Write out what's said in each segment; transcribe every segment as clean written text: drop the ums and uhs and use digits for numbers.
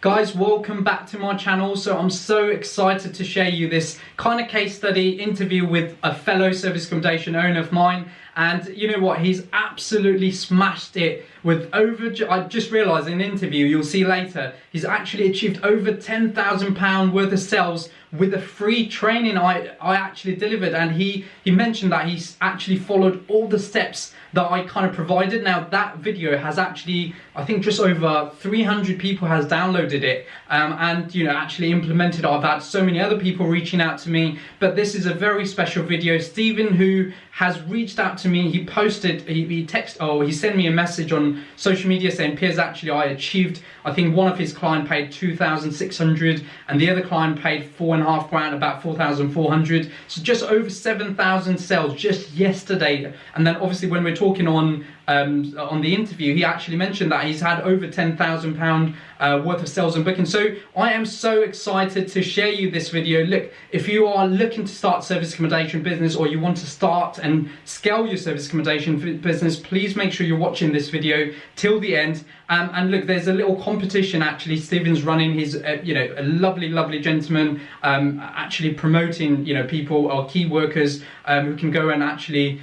Guys, welcome back to my channel. So I'm so excited to share you this kind of case study interview with a fellow service accommodation owner of mine. And you know what, he's absolutely smashed it with I just realized in an interview, you'll see later, he's actually achieved over £10,000 worth of sales with the free training I actually delivered. And he mentioned that he's actually followed all the steps that I kind of provided. Now that video has actually, I think just over 300 people has downloaded it and you know, actually implemented it. I've had so many other people reaching out to me, but this is a very special video. Stephen, who has reached out to me, he posted, he sent me a message on social media saying, Piers, actually I achieved, I think one of his client paid 2,600 and the other client paid £4,500, about 4,400. So just over 7,000 sales just yesterday. And then obviously when we're talking on the interview, he actually mentioned that he's had over £10,000 worth of sales and bookings. So I am so excited to share you this video. Look, if you are looking to start service accommodation business, or you want to start and scale your service accommodation business, please make sure you're watching this video till the end. And look, there's a little competition actually. Stephen's running. He's you know, a lovely gentleman, actually promoting, you know, people or key workers who can go and actually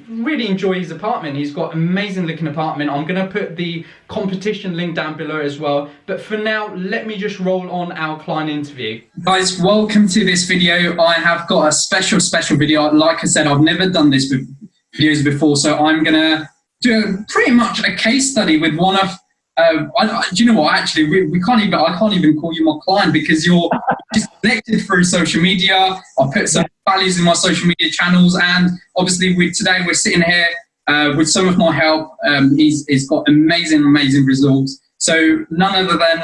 really enjoy his apartment. He's got an amazing looking apartment. I'm going to put the competition link down below as well. But for now, let me just roll on our client interview. Guys, welcome to this video. I have got a special video. Like I said, I've never done this with videos before, so I'm going to do pretty much a case study with one of do you know what, actually I can't even call you my client, because you're just connected through social media. I put some values in my social media channels, and obviously today we're sitting here with some of my help. He's got amazing results. So none other than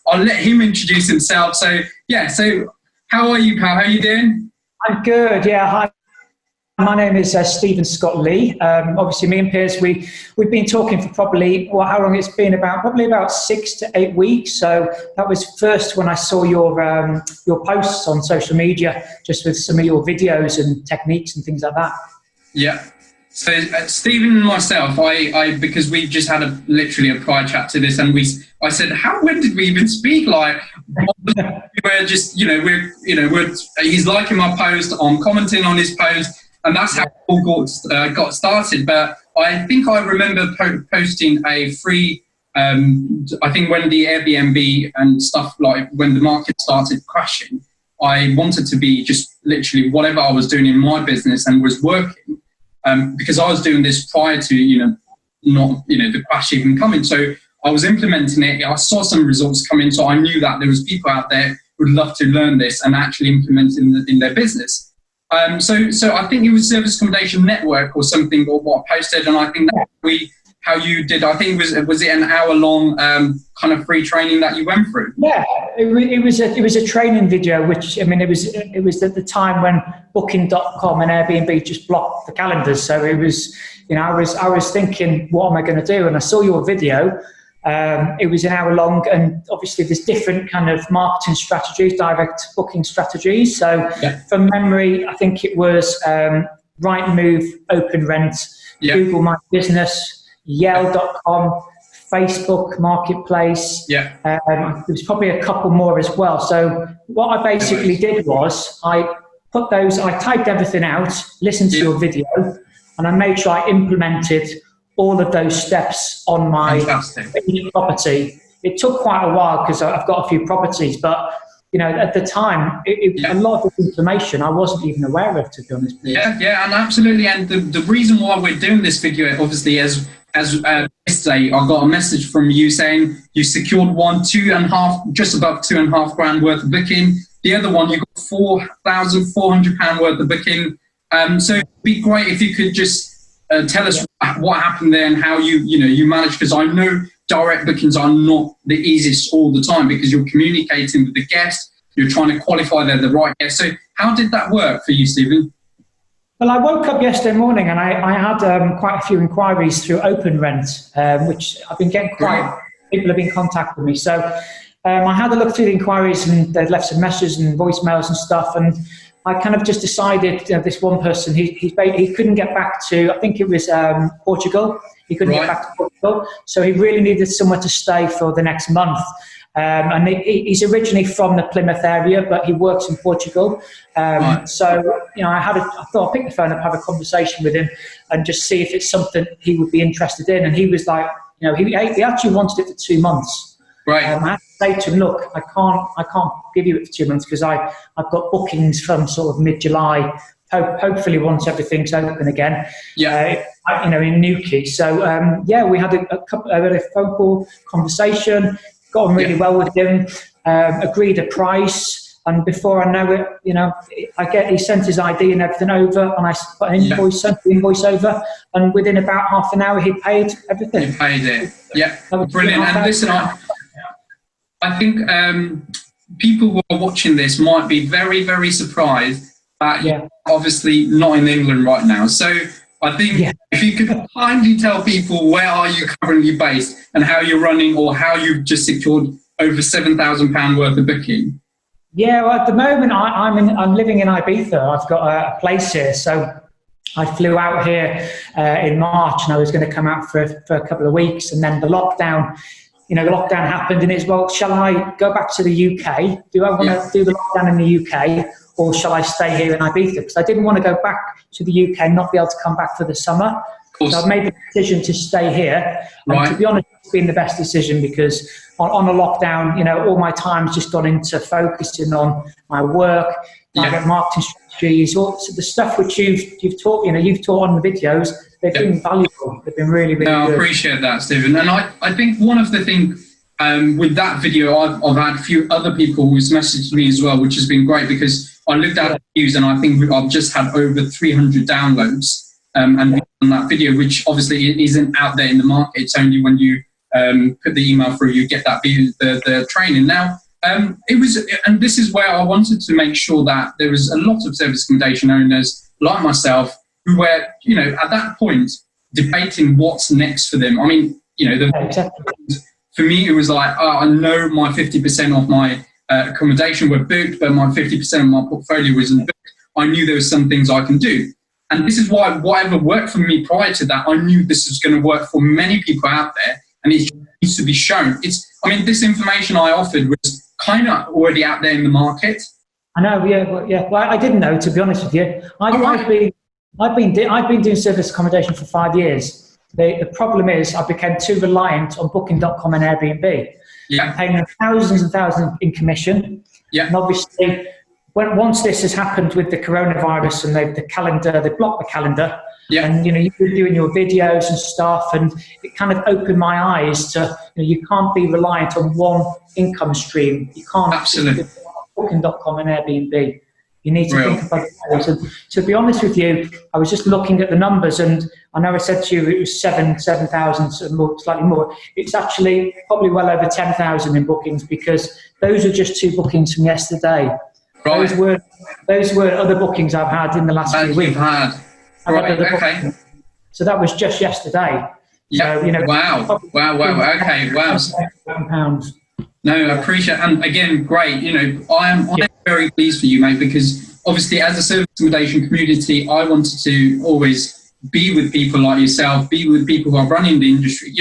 I'll let him introduce himself. So yeah, so how are you, pal? How are you doing? I'm good, yeah. Hi. My name is Stephen Scott Lee. Obviously, me and Piers, we've been talking for probably, how long it's been? Probably about 6 to 8 weeks. So that was first when I saw your posts on social media, just with some of your videos and techniques and things like that. Yeah. So Stephen and myself, because we've just had literally a prior chat to this, and I said, when did we even speak? Like, we're just, he's liking my post, I'm commenting on his post. And that's how it all got started. But I think I remember posting a free, I think when the Airbnb and stuff, like when the market started crashing, I wanted to be just literally whatever I was doing in my business and was working, because I was doing this prior to, the crash even coming. So I was implementing it. I saw some results come in. So I knew that there was people out there who would love to learn this and actually implement it in their business. So I think it was Service Accommodation Network or something, or what I posted, and I think that how you did. I think was it an hour-long kind of free training that you went through? Yeah, it was a training video, which, I mean, it was at the time when Booking.com and Airbnb just blocked the calendars. So it was, I was thinking, what am I going to do? And I saw your video. It was an hour long, and obviously there's different kind of marketing strategies, direct booking strategies. So from memory, I think it was Rightmove, OpenRent, Google My Business, Yale.com, Facebook Marketplace. There was probably a couple more as well. So what I basically did was I typed everything out, listened to your video, and I made sure I implemented all of those steps on my property. It took quite a while because I've got a few properties, but at the time, a lot of the information I wasn't even aware of, to be honest. Yeah, and absolutely. And the reason why we're doing this video, obviously, as yesterday, I got a message from you saying you secured just above £2,500 worth of booking. The other one, you got £4,400 worth of booking. So it'd be great if you could just tell us what happened there and how you managed, because I know direct bookings are not the easiest all the time, because you're communicating with the guest, you're trying to qualify they're the right guest. So how did that work for you, Stephen? Well, I woke up yesterday morning and I had quite a few inquiries through OpenRent, which I've been getting people have been contacting me. So I had a look through the inquiries, and they'd left some messages and voicemails and stuff, and I kind of just decided, this one person, he couldn't get back to, I think it was Portugal. He couldn't get back to Portugal, so he really needed somewhere to stay for the next month. And he's originally from the Plymouth area, but he works in Portugal. So, I thought I'd pick the phone up, have a conversation with him and just see if it's something he would be interested in. And he was like, he actually wanted it for 2 months. Right. I had to say to him, look, I can't give you it for 2 months because I've got bookings from sort of mid-July, hopefully once everything's open again. Yeah. In Newquay. So, we had a phone call conversation, got on really well with him, agreed a price, and before I know it, he sent his ID and everything over, and I put an invoice, sent the invoice over, and within about half an hour he'd paid everything. He paid it. Yeah, brilliant. And listen, I think people who are watching this might be very, very surprised that you're obviously not in England right now. So I think if you could kindly tell people where are you currently based and how you're running or how you've just secured over £7,000 worth of booking. Yeah, well, at the moment I'm living in Ibiza. I've got a place here, so I flew out here in March, and I was going to come out for a couple of weeks, and then the lockdown happened, and it's, well, shall I go back to the UK? Do I want to do the lockdown in the UK? Or shall I stay here in Ibiza? Because I didn't want to go back to the UK and not be able to come back for the summer. So I've made the decision to stay here. And to be honest, it's been the best decision because on a lockdown, all my time's just gone into focusing on my work, my marketing strategies, all the stuff which you've taught, you've taught on the videos. They've been valuable. They've been really, really good. I appreciate that, Stephen. And I think one of the things with that video, I've had a few other people who's messaged me as well, which has been great because I looked at the views and I think I've just had over 300 downloads and on that video, which obviously isn't out there in the market. It's only when you put the email through, you get that view, the training. Now, it was, and this is where I wanted to make sure that there was a lot of service accommodation owners like myself who were, at that point debating what's next for them. I mean, for me, it was like, I know my 50% of my accommodation were booked, but my 50% of my portfolio wasn't booked. I knew there were some things I can do. And this is why whatever worked for me prior to that, I knew this was going to work for many people out there, and it needs to be shown. This information I offered was kind of already out there in the market. I know, Well, I didn't know, to be honest with you. I've been doing service accommodation for 5 years. The problem is I became too reliant on Booking.com and Airbnb. I'm paying them thousands and thousands in commission. And obviously, once this has happened with the coronavirus and the calendar, they blocked the calendar. And you were doing your videos and stuff, and it kind of opened my eyes to you can't be reliant on one income stream. You can't. Absolutely. Booking.com and Airbnb. You need to think about it. And to be honest with you, I was just looking at the numbers, and I know I said to you it was 7,000, slightly more. It's actually probably well over 10,000 in bookings because those are just 2 bookings from yesterday. Those were other bookings I've had in the last few weeks. Okay. So that was just yesterday. Yeah. So, wow. Okay. Wow. £7,000. No, I appreciate it. And again, great. I'm very pleased for you, mate, because obviously as a service accommodation community, I wanted to always be with people like yourself, be with people who are running the industry.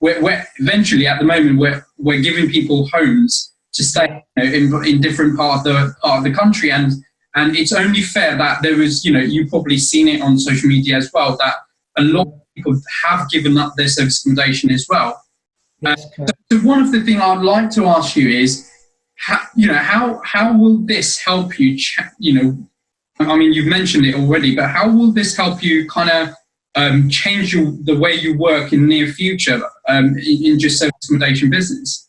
We're eventually at the moment we're giving people homes to stay in different part of the country, and it's only fair that there is, you've probably seen it on social media as well, that a lot of people have given up their service accommodation as well. So one of the things I'd like to ask you is, how will this help you? You've mentioned it already, but how will this help you kind of change the way you work in the near future in just service accommodation business?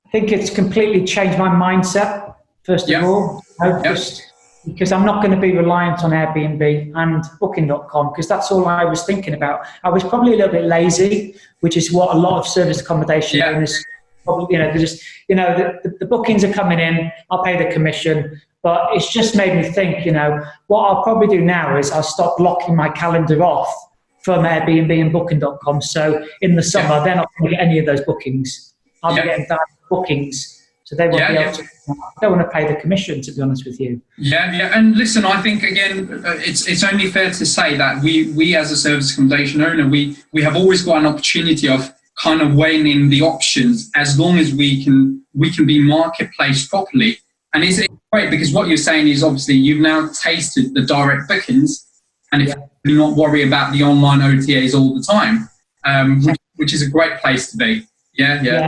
I think it's completely changed my mindset. First of all, because I'm not going to be reliant on Airbnb and Booking.com because that's all I was thinking about. I was probably a little bit lazy, which is what a lot of service accommodation owners probably, they're just, the bookings are coming in, I'll pay the commission, but it's just made me think, what I'll probably do now is I'll stop blocking my calendar off from Airbnb and Booking.com. So in the summer, they're not going to get any of those bookings. I'll be getting direct bookings. So they won't be able to. I don't want to pay the commission, to be honest with you. And listen, I think again, it's only fair to say that we as a service accommodation owner, we have always got an opportunity of kind of weighing in the options as long as we can be marketplaced properly. And it's great because what you're saying is obviously you've now tasted the direct bookings, and if you not worry about the online OTAs all the time, which is a great place to be. Yeah.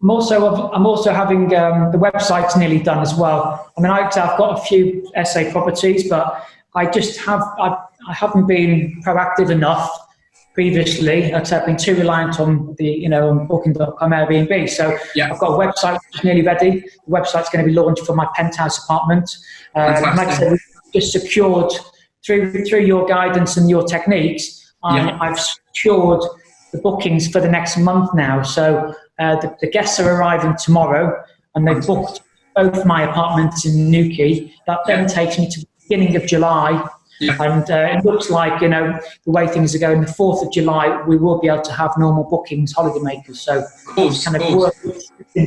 I'm also having the website's nearly done as well. I mean, I've got a few SA properties, but I haven't been proactive enough previously. I've been too reliant on on Booking.com, Airbnb. So I've got a website which is nearly ready. The website's going to be launched for my penthouse apartment. Like I said, we've just secured through your guidance and your techniques. I've secured the bookings for the next month now. So the guests are arriving tomorrow, and they've booked both my apartments in Newquay. That then takes me to the beginning of July. And it looks like, the way things are going, the 4th of July, we will be able to have normal bookings, holidaymakers. So it's kind of worked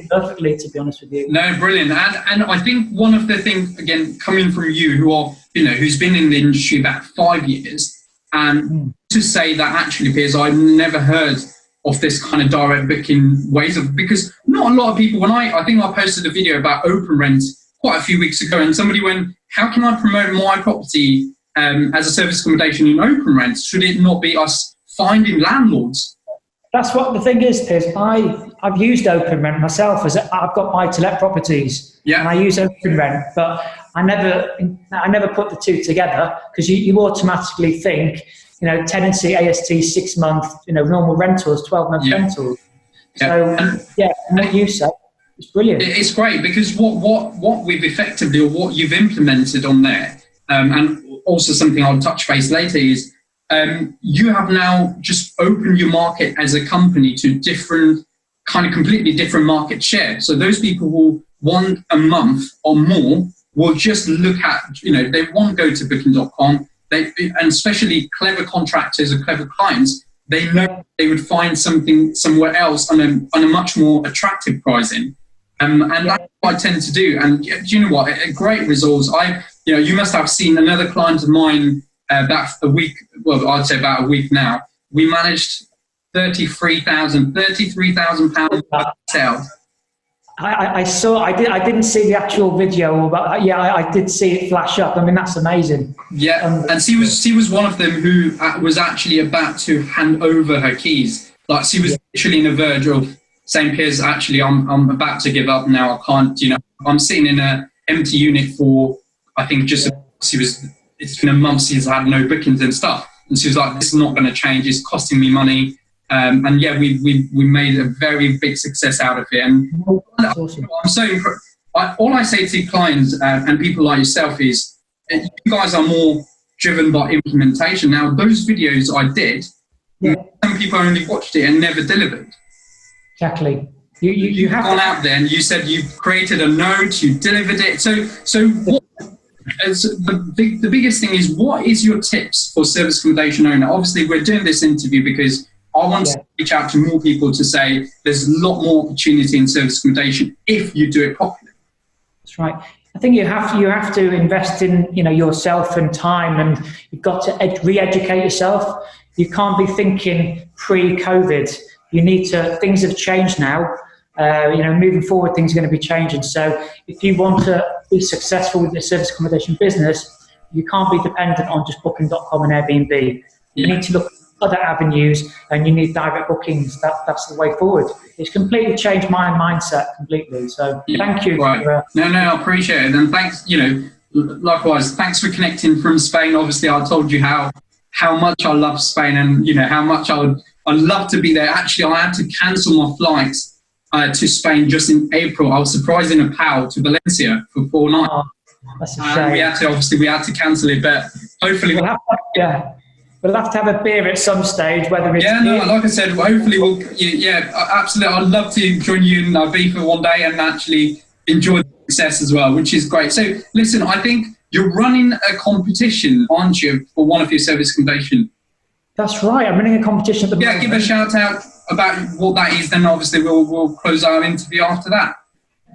perfectly, to be honest with you. No, brilliant. And I think one of the things, again, coming from you, who's been in the industry about 5 years, and to say that actually, Piers, I've never heard of this kind of direct booking ways because not a lot of people, I think I posted a video about open rent quite a few weeks ago, and somebody went, how can I promote my property as a service accommodation in open rent? Should it not be us finding landlords? That's what the thing is, Piers. I've used open rent myself. I've got buy-to-let properties, and I use open rent, but I never put the two together because you automatically think, tenancy, AST, 6 month, normal rentals, 12-month rentals. So what you said, it's brilliant. It's great because what we've effectively, or what you've implemented on there, and also something I'll touch base later is you have now just opened your market as a company to completely different market share. So those people who want a month or more will just look at, they won't go to Booking.com. And especially clever contractors or clever clients, they know they would find something somewhere else on a much more attractive pricing. And that's what I tend to do. And do you know what? A great results. You must have seen another client of mine about a week. Well, I'd say about a week now. We managed £33,000 sales. I saw. I didn't see the actual video, but I did see it flash up. I mean, that's amazing. Yeah, and she was one of them who was actually about to hand over her keys. Like she was literally in the verge of saying, "Piers, actually, I'm about to give up now. I can't. I'm sitting in an empty unit for I think it's been a month since I had no bookings and stuff." And she was like, "This is not going to change. It's costing me money." We made a very big success out of it. And that's awesome. I'm so impressed. All I say to clients and people like yourself is, you guys are more driven by implementation. Now, those videos I did, some people only watched it and never delivered. Exactly. You have gone out there and you said you've created a note, you delivered it. So what? The biggest thing is, what is your tips for service accommodation owner? Obviously, we're doing this interview because I want to reach out to more people to say there's a lot more opportunity in service accommodation if you do it properly. That's right. I think you have to invest in yourself and time, and you've got to re-educate yourself. You can't be thinking pre-COVID. Things have changed now. Moving forward, things are going to be changing. So if you want to be successful with the service accommodation business, you can't be dependent on just Booking.com and Airbnb. You need to look at other avenues, and you need direct bookings. That's the way forward. It's completely changed my mindset completely. So thank you. Right. No, I appreciate it. And thanks, likewise, thanks for connecting from Spain. Obviously, I told you how much I love Spain, and how much I'd love to be there. Actually, I had to cancel my flights to Spain just in April. I was surprising a pal to Valencia for 4 nights. Oh, that's a shame. We had to cancel it, but hopefully we'll have to have a beer at some stage, whether it's... like I said, hopefully we'll... absolutely. I'd love to join you in Ibiza one day and actually enjoy the success as well, which is great. So, listen, I think you're running a competition, aren't you, for one of your service accommodation? That's right. I'm running a competition at the moment. Yeah, give a shout out about what that is, then obviously we'll close our interview after that.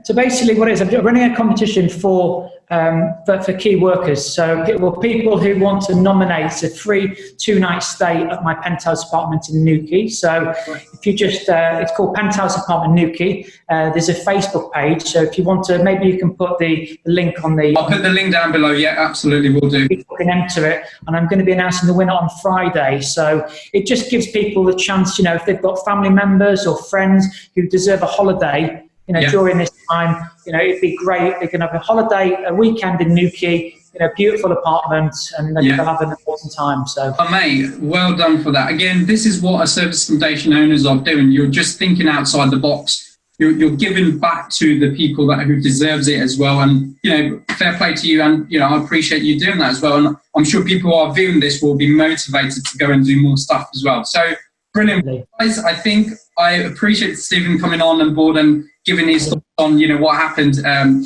So basically what it is, I'm running a competition for for key workers. So people who want to nominate a free 2-night stay at my penthouse apartment in Newquay. So if you just, it's called Penthouse Apartment Newquay. There's a Facebook page. So if you want to, maybe you can put the link on the... I'll put the link down below. Yeah, absolutely, will do. People can enter it. And I'm going to be announcing the winner on Friday. So it just gives people the chance, if they've got family members or friends who deserve a holiday, during this time, it'd be great. They can have a holiday, a weekend in Newquay, beautiful apartment, and they'll have an important time. So, mate, well done for that. Again, this is what a service accommodation owners are doing. You're just thinking outside the box. You're giving back to the people who deserves it as well. And, fair play to you. And, I appreciate you doing that as well. And I'm sure people who are viewing this will be motivated to go and do more stuff as well. So, brilliant. Guys, I think I appreciate Stephen coming on board and giving his thoughts on, what happened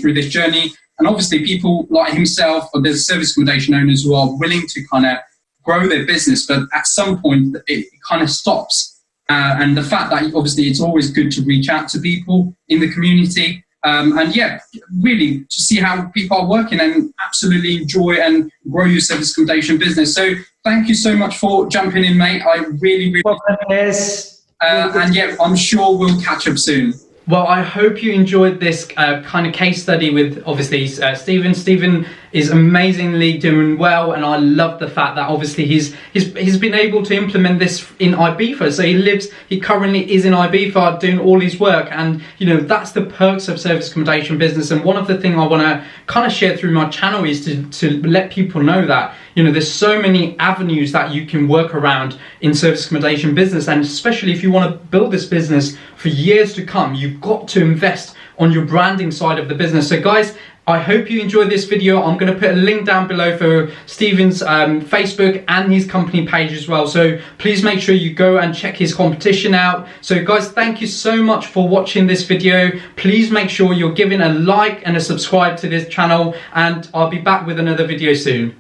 through this journey. And obviously people like himself, or there's service accommodation owners who are willing to kind of grow their business, but at some point it kind of stops. And the fact that obviously it's always good to reach out to people in the community. And yeah, really to see how people are working and absolutely enjoy and grow your service accommodation business. So thank you so much for jumping in, mate. I really and yeah, I'm sure we'll catch up soon. Well, I hope you enjoyed this kind of case study with obviously Stephen. Stephen is amazingly doing well, and I love the fact that obviously he's been able to implement this in Ibiza. So he currently is in Ibiza doing all his work, and that's the perks of service accommodation business. And one of the things I want to kind of share through my channel is to let people know that there's so many avenues that you can work around in service accommodation business, and especially if you want to build this business for years to come, you've got to invest on your branding side of the business. So guys, I hope you enjoyed this video. I'm going to put a link down below for Stephen's Facebook and his company page as well. So please make sure you go and check his competition out. So guys, thank you so much for watching this video. Please make sure you're giving a like and a subscribe to this channel, and I'll be back with another video soon.